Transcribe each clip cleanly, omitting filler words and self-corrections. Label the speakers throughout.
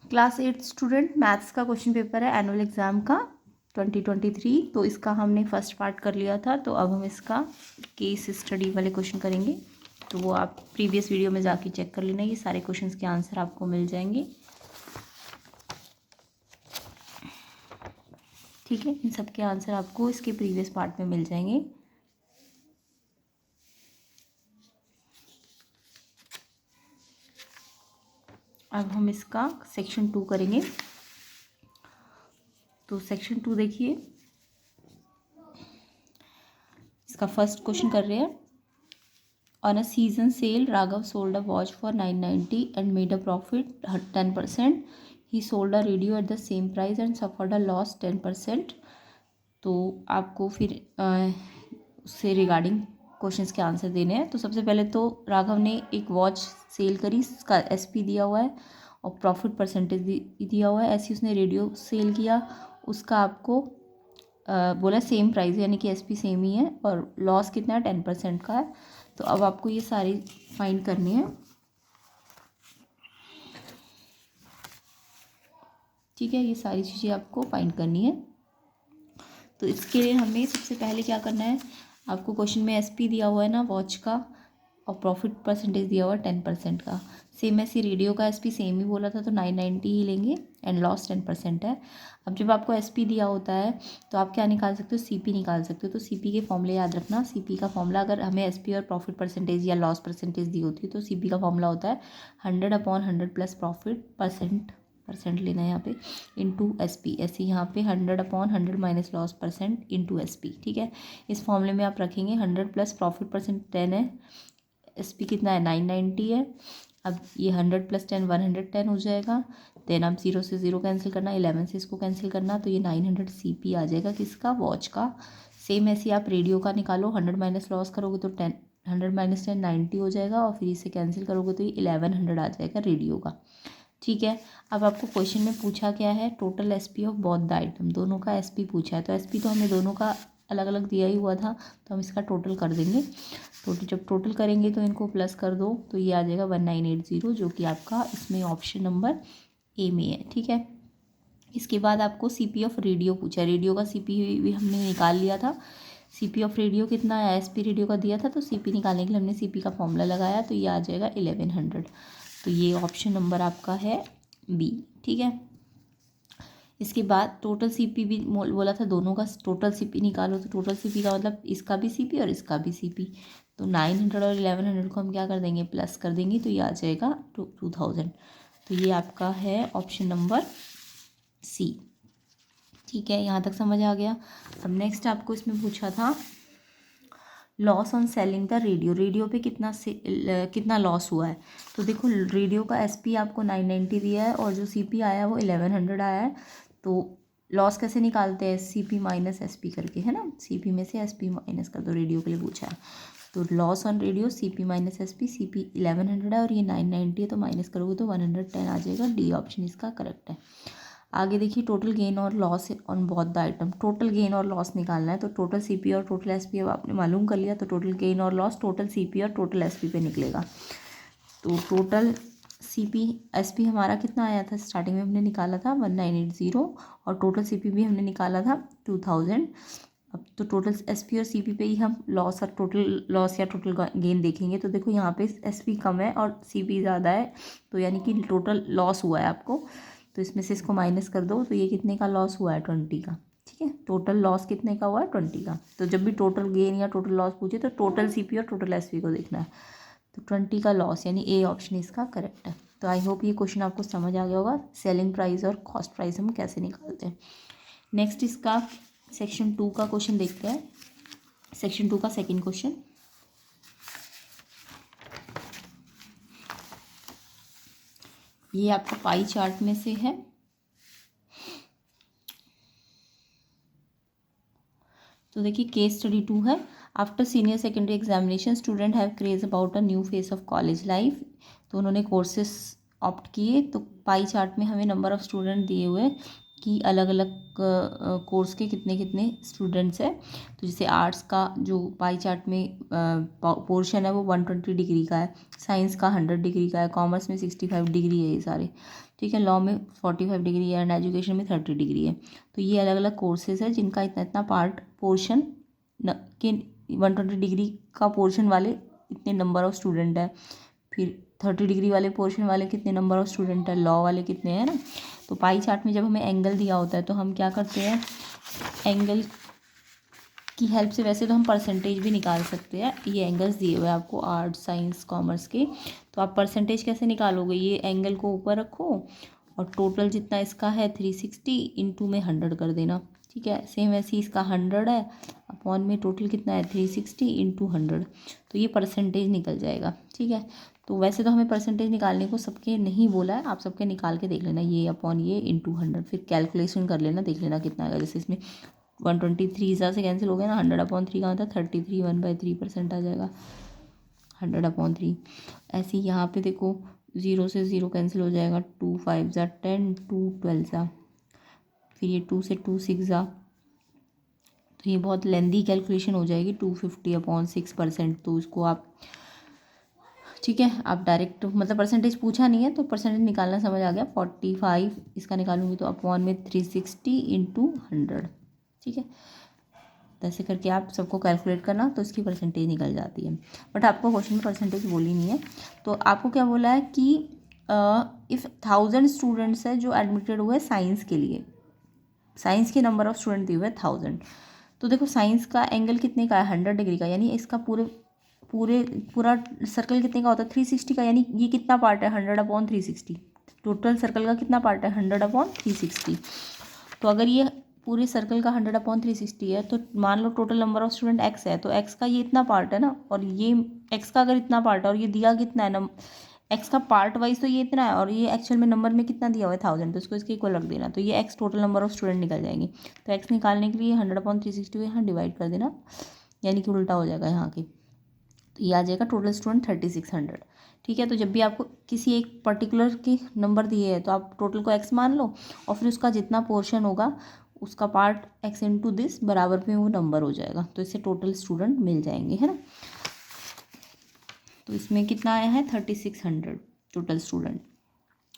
Speaker 1: Class 8 student, maths का question paper है annual exam का 2023। तो इसका हमने फर्स्ट पार्ट कर लिया था, तो अब हम इसका केस स्टडी वाले क्वेश्चन करेंगे। तो वो आप प्रीवियस वीडियो में जाके चेक कर लेना, ये सारे क्वेश्चंस के आंसर आपको मिल जाएंगे। ठीक है, इन सब के आंसर आपको इसके प्रीवियस पार्ट में मिल जाएंगे। अब हम इसका सेक्शन 2 करेंगे। तो सेक्शन 2 देखिए, इसका फर्स्ट क्वेश्चन कर रहे हैं। On a season cell Raghav sold a watch for 990 and made a profit 10%. He sold a radio at the same price and suffered a loss 10%. तो आपको फिर उससे रिगार्डिंग क्वेश्चंस के आंसर देने हैं। तो सबसे पहले तो राघव ने एक वॉच सेल करी, इसका एसपी दिया हुआ है और प्रॉफिट परसेंटेज दिया हुआ है। ऐसे उसने रेडियो सेल किया, उसका आपको बोला सेम प्राइस, यानी कि एसपी सेम ही है और लॉस कितना है 10% का है। तो अब आपको ये सारी फाइंड करनी है। ठीक है, ये सारी चीज़ें आपको फाइंड करनी है। तो इसके लिए हमें सबसे पहले क्या करना है, आपको क्वेश्चन में एसपी दिया हुआ है ना वॉच का, और प्रॉफिट परसेंटेज दिया हुआ है 10% का। सेम ऐसी रेडियो का एसपी सेम ही बोला था, तो 990 ही लेंगे एंड लॉस 10% है। अब जब आपको एसपी दिया होता है तो आप क्या निकाल सकते हो, सीपी निकाल सकते हो। तो सीपी के फॉर्मूले याद रखना। सीपी का फॉर्मूला, अगर हमें एसपी और प्रॉफिट परसेंटेज या लॉस परसेंटेज दी होती है तो सीपी का फॉर्मूला होता है 100/100 प्लस प्रॉफिट परसेंट लेना है यहाँ पे इंटू एस पी। ऐसे यहाँ पे 100/100 minus loss percent into S P. ठीक है, इस फॉर्मूले में आप रखेंगे 100 प्लस प्रॉफिट परसेंट 10 है, एस पी कितना है 990 है। अब ये 100 प्लस 10 110 हो जाएगा। देन आप 0 से 0 कैंसिल करना, 11 से इसको कैंसिल करना, तो ये 900 सी पी आ जाएगा किसका, वॉच का। सेम ऐसे आप रेडियो का निकालो, 100 माइनस लॉस करोगे तो 10, 100 माइनस 10 90 हो जाएगा और फिर इसे कैंसिल करोगे तो ये 1100 आ जाएगा रेडियो का। ठीक है, अब आपको क्वेश्चन में पूछा क्या है, total SP of both the item, दोनों का एसपी पूछा है। तो एसपी तो हमें दोनों का अलग अलग दिया ही हुआ था, तो हम इसका टोटल कर देंगे। जब टोटल करेंगे तो इनको प्लस कर दो, तो ये आ जाएगा 1980, जो कि आपका इसमें ऑप्शन नंबर ए में है। ठीक है, इसके बाद आपको सीपी ऑफ रेडियो पूछा है। रेडियो का सीपी भी हमने निकाल लिया था। सीपी ऑफ रेडियो कितना है, एसपी रेडियो का दिया था, तो सीपी निकालने के लिए हमने सीपी का फॉर्मूला लगाया, तो ये आ जाएगा 1100। तो ये ऑप्शन नंबर आपका है बी। ठीक है, इसके बाद टोटल सीपी भी बोला था, दोनों का टोटल सीपी निकालो। तो टोटल सीपी का मतलब इसका भी सीपी और इसका भी सीपी। तो 900 और 1100 को हम क्या कर देंगे, प्लस कर देंगे, तो ये आ जाएगा 2000। तो ये आपका है ऑप्शन नंबर सी। ठीक है, यहाँ तक समझ आ गया। अब नेक्स्ट आपको इसमें पूछा था loss on selling the radio, radio पे कितना लॉस हुआ है। तो देखो, रेडियो का एसपी आपको 990 दिया है और जो सीपी आया है वो 1100 आया है। तो लॉस कैसे निकालते हैं, सीपी माइनस एसपी करके, है ना। सीपी में से एसपी माइनस कर दो, रेडियो के लिए पूछा है। तो loss on radio CP minus SP, CP 1100 है और ये 990 है, तो माइनस करोगे तो 110 आ जाएगा। डी ऑप्शन इसका करेक्ट है। आगे देखिए, टोटल गेन और loss on both the item. Total gain और लॉस निकालना है, तो टोटल सीपी और टोटल एसपी अब आपने मालूम कर लिया, तो टोटल गेन और लॉस टोटल सीपी और टोटल एसपी पे निकलेगा। तो टोटल सीपी एसपी हमारा कितना आया था, स्टार्टिंग में हमने निकाला था 1980 और टोटल सीपी भी हमने निकाला था 2000। अब तो टोटल एसपी और सीपी पे ही हम लॉस और टोटल लॉस या टोटल गेन देखेंगे। तो देखो, यहाँ पे एसपी कम है और सीपी ज़्यादा है, तो यानी कि टोटल लॉस हुआ है आपको। तो इसमें से इसको माइनस कर दो, तो ये कितने का लॉस हुआ है, 20 का। ठीक है, टोटल लॉस कितने का हुआ है, 20 का। तो जब भी टोटल गेन या टोटल लॉस पूछे तो टोटल सीपी और टोटल एसपी को देखना है। तो 20 का लॉस, यानी ए ऑप्शन इसका करेक्ट है। तो आई होप ये क्वेश्चन आपको समझ आ गया होगा, सेलिंग प्राइस और कॉस्ट प्राइस हम कैसे निकालते हैं। नेक्स्ट इसका सेक्शन 2 का क्वेश्चन देखते हैं। सेक्शन 2 का सेकेंड क्वेश्चन, ये आपका पाई चार्ट में से है। तो देखिए, केस स्टडी 2 है। After senior secondary examination student have craze about a new face of college life. तो उन्होंने कोर्सेस ऑप्ट किए। तो पाई चार्ट में हमें नंबर ऑफ स्टूडेंट दिए हुए कि अलग अलग कोर्स के कितने कितने स्टूडेंट्स हैं। तो जैसे आर्ट्स का जो पाई चार्ट में पोर्शन है वो 120 डिग्री का है, साइंस का 100 डिग्री का है, कॉमर्स में 65 डिग्री है ये सारे, ठीक है, लॉ में 45 डिग्री है एंड एजुकेशन में 30 डिग्री है। तो ये अलग अलग कोर्सेज है जिनका इतना इतना पार्ट पोर्शन के 120 डिग्री का पोर्शन वाले इतने नंबर ऑफ स्टूडेंट है, फिर 30 डिग्री वाले पोर्शन वाले कितने नंबर ऑफ स्टूडेंट है, लॉ वाले कितने हैं ना। तो पाई चार्ट में जब हमें एंगल दिया होता है तो हम क्या करते हैं, एंगल की हेल्प से वैसे तो हम परसेंटेज भी निकाल सकते हैं। ये एंगल्स दिए हुए हैं आपको आर्ट्स साइंस कॉमर्स के, तो आप परसेंटेज कैसे निकालोगे, ये एंगल को ऊपर रखो और टोटल जितना इसका है 360 इंटू में 100 कर देना, ठीक है। सेम वैसे ही इसका 100 है अपॉन में टोटल कितना है 360 इंटू 100, तो ये परसेंटेज निकल जाएगा, ठीक है। तो वैसे तो हमें परसेंटेज निकालने को सबके नहीं बोला है, आप सबके निकाल के देख लेना, ये अपॉन ये इंटू 100, फिर कैलकुलेशन कर लेना, देख लेना कितना आएगा। जैसे इसमें 123 से कैंसिल हो गया ना, 100/3 का मतलब 33 1/3% आ जाएगा 100/3। ऐसे ही यहाँ पे देखो 0 से 0 कैंसिल हो जाएगा, 2 5 ज़ा 10, 2 12 ज़ा, फिर ये 2 से 2 6 ज़ा, तो ये बहुत लेंदी कैलकुलेशन हो जाएगी 250/6%। तो इसको आप, ठीक है, आप डायरेक्ट मतलब परसेंटेज पूछा नहीं है तो परसेंटेज निकालना समझ आ गया, 45 इसका निकालूंगी तो अपॉन में 360 इंटू 100, ठीक है। तो ऐसे करके आप सबको कैलकुलेट करना तो इसकी परसेंटेज निकल जाती है। बट आपको क्वेश्चन में परसेंटेज बोली नहीं है, तो आपको क्या बोला है कि इफ़ 1000 स्टूडेंट्स है जो एडमिटेड हुए साइंस के लिए, साइंस के नंबर ऑफ स्टूडेंट दिए हुए 1000, तो देखो साइंस का एंगल कितने का है 100 डिग्री का, यानी इसका पूरा सर्कल कितने का होता है 360 का, यानी ये कितना पार्ट है 100/360, टोटल सर्कल का कितना पार्ट है 100/360। तो अगर ये पूरे सर्कल का 100/360 है तो मान लो total number of student X है, तो एक्स का ये इतना पार्ट है ना, और ये एक्स का अगर इतना पार्ट है और ये दिया कितना है एक्स का पार्ट वाइज तो ये इतना है और ये एक्चुअल में नंबर में कितना दिया हुआ है 1000, तो इसको इसके इक्वल रख देना, तो ये x total number of student निकल जाएंगे। तो एक्स निकालने के लिए 100/360 को यहाँ डिवाइड कर देना, यानी कि उल्टा हो जाएगा यहाँ के, तो ये आ जाएगा टोटल स्टूडेंट 3600, ठीक है। तो जब भी आपको किसी एक पर्टिकुलर के नंबर दिए हैं तो आप टोटल को एक्स मान लो और फिर उसका जितना पोर्शन होगा उसका पार्ट एक्स इंटू दिस बराबर में वो नंबर हो जाएगा, तो इससे टोटल स्टूडेंट मिल जाएंगे, है ना। तो इसमें कितना आया है 3600 टोटल स्टूडेंट।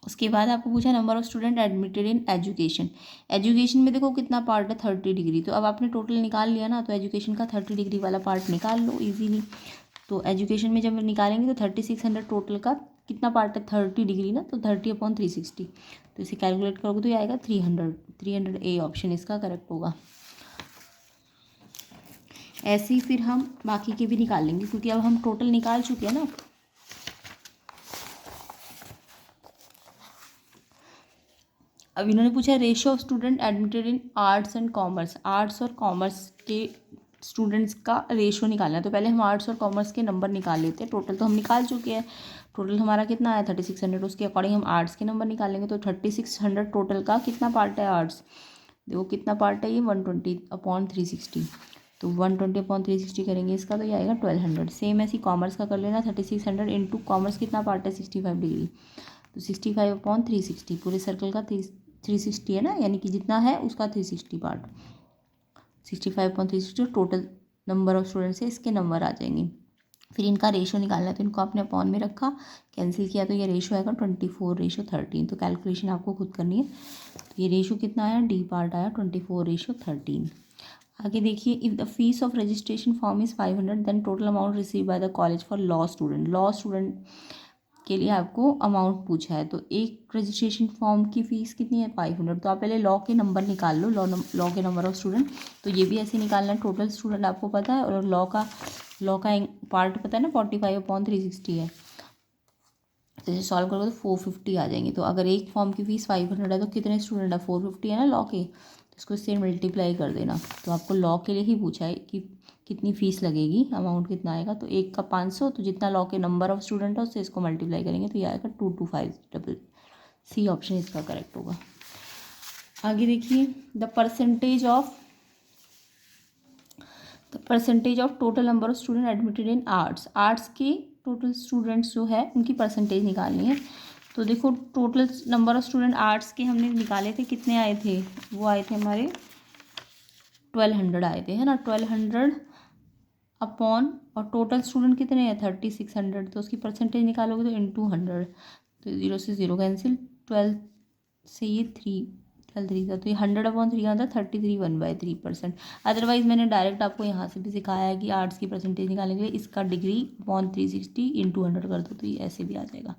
Speaker 1: उसके बाद आपको पूछा number of student admitted in education, education में देखो कितना पार्ट है 30 डिग्री, तो अब आपने टोटल निकाल लिया ना, तो एजुकेशन का 30 डिग्री वाला पार्ट निकाल लो इजीली। तो एजुकेशन में जब निकालेंगे तो 3600 टोटल का कितना पार्ट है 30 डिग्री ना, तो 30/360, तो इसे कैलकुलेट करोगे तो ये आएगा 300 ए ऑप्शन इसका करेक्ट होगा। ऐसे ही फिर हम बाकी के भी निकाल लेंगे क्योंकि अब हम टोटल निकाल चुके हैं ना। अब इन्होंने पूछा ratio of student admitted in arts and commerce, arts और कॉमर्स के स्टूडेंट्स का रेशियो निकालना है। तो पहले हम आर्ट्स और कॉमर्स के नंबर निकाल लेते हैं, टोटल तो हम निकाल चुके हैं, टोटल हमारा कितना आया 3600, उसके अकॉर्डिंग हम आर्ट्स के नंबर निकालेंगे। तो 3600 टोटल का कितना पार्ट है आर्ट्स, देखो कितना पार्ट है ये 120/360, तो 120/360 करेंगे इसका तो ये आएगा 1200। सेम ऐसी कॉमर्स का कर लेना 3600 इंटू कॉमर्स कितना पार्ट है 65 डिग्री, तो 65/360 पूरे सर्कल का 360 है ना, यानी कि जितना है उसका 360 part, 65/360 total number of students है, इसके नंबर आ जाएंगे। फिर इनका रेशो निकालना है तो इनको आपने अपॉन में रखा, कैंसिल किया तो ये रेशो आएगा 24:13, तो कैलकुलेशन आपको खुद करनी है। तो ये रेशो कितना आया, डी पार्ट आया 24:13। आगे देखिए, if the fees of registration form is 500 then total amount receive by the college for law student के लिए आपको अमाउंट पूछा है। तो एक रजिस्ट्रेशन फॉर्म की फ़ीस कितनी है 500, तो आप पहले लॉ के नंबर निकाल लो, लॉ के नंबर ऑफ स्टूडेंट, तो ये भी ऐसे निकालना है, टोटल स्टूडेंट आपको पता है और लॉ का पार्ट पता है ना 45/360 है, तो इसे सॉल्व करोगे तो 450 आ जाएंगे। तो अगर एक फॉर्म की फ़ीस 500 है तो कितने स्टूडेंट है 450 है ना लॉ के, तो इसको इससे मल्टीप्लाई कर देना। तो आपको लॉ के लिए ही पूछा है कि कितनी फ़ीस लगेगी, अमाउंट कितना आएगा, तो एक का 500, तो जितना लॉ के नंबर ऑफ स्टूडेंट है उससे इसको मल्टीप्लाई करेंगे तो ये आएगा 2250, सी ऑप्शन इसका करेक्ट होगा। आगे देखिए, the percentage of total number of student admitted in arts, arts के टोटल स्टूडेंट्स जो है उनकी परसेंटेज निकालनी है। तो देखो total number of student arts के हमने निकाले थे, कितने आए थे, वो आए थे हमारे 1200 आए थे, है ना, 1200 अपॉन, और टोटल स्टूडेंट कितने हैं 3600, तो उसकी परसेंटेज निकालोगे तो इंटू 100, तो 0 से 0 कैंसिल, 12 से ये 3, 12 3 था, तो ये 100/3 आता है 33 1/3%। अदरवाइज़ मैंने डायरेक्ट आपको यहाँ से भी सिखाया है कि आर्ट्स की परसेंटेज निकालने के लिए इसका डिग्री अपॉन 360 इंटू 100 कर दो, तो ये ऐसे भी आ जाएगा।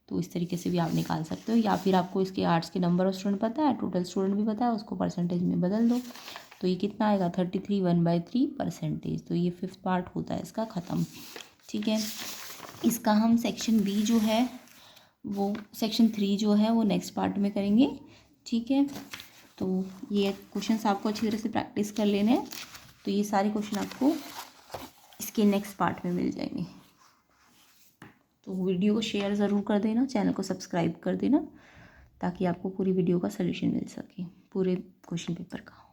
Speaker 1: तो इस तरीके से भी आप निकाल सकते हो, या फिर आपको इसके आर्ट्स के नंबर ऑफ स्टूडेंट पता है, टोटल स्टूडेंट भी पता है, उसको परसेंटेज में बदल दो, तो ये कितना आएगा 33 1/3%। तो ये 5th पार्ट होता है इसका ख़त्म। ठीक है, इसका हम सेक्शन बी जो है वो, सेक्शन 3 जो है वो नेक्स्ट पार्ट में करेंगे। ठीक है, तो ये क्वेश्चंस आपको अच्छी तरह से प्रैक्टिस कर लेने हैं, तो ये सारे क्वेश्चन आपको इसके नेक्स्ट पार्ट में मिल जाएंगे। तो वीडियो को शेयर ज़रूर कर देना, चैनल को सब्सक्राइब कर देना, ताकि आपको पूरी वीडियो का सलूशन मिल सके पूरे क्वेश्चन पेपर का।